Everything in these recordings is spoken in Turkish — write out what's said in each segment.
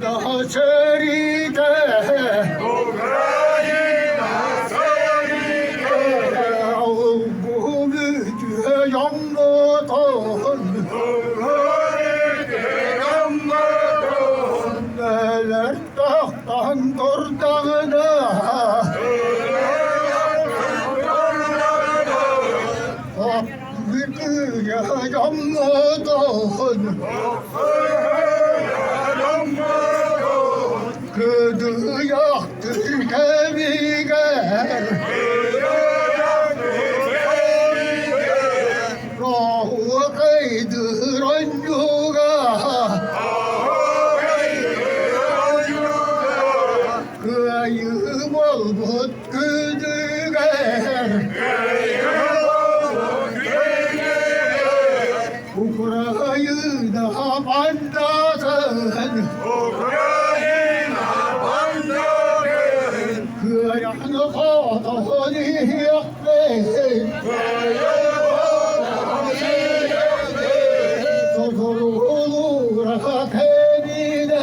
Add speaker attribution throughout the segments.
Speaker 1: Ukrayna seride bu müjde yanmadan neler dağdan dordağına müjde yanmadan Kıdı yaktır kemiğer Rahu kaydıran yoga Kıyım olmut kıdıger Ukrayna bandasın Kıyaklı kağıtını yakmayın Sorulur hakemiden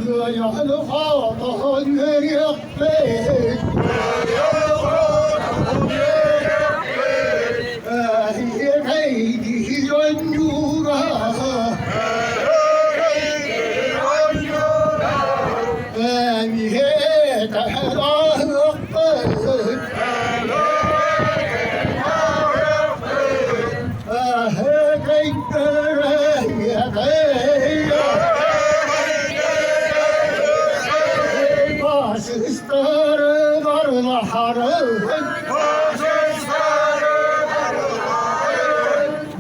Speaker 1: Kıyaklı kağıtını yakmayın Kaydı yoncuğa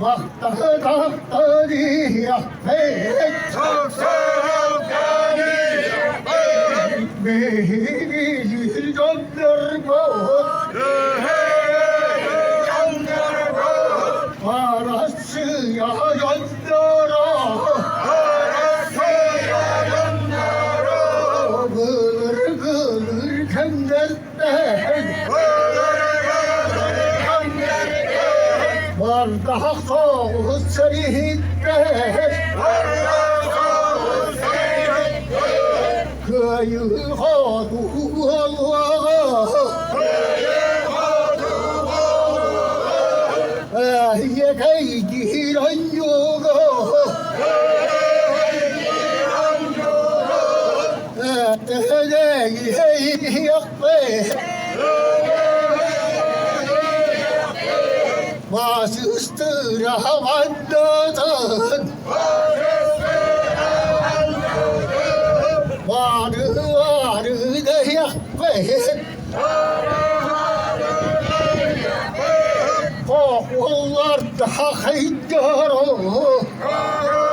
Speaker 1: Vakta kalktı diye çok Mehir gönderme Parasıya göndera Gılır gılır kendinden Var daha soğuk serihinde Kıyı hadu Allah'a Yekeydi lan yoga Eteneyi yakbe Vasıstıra havandadan Varı da yakmayın Oğullar daha haydar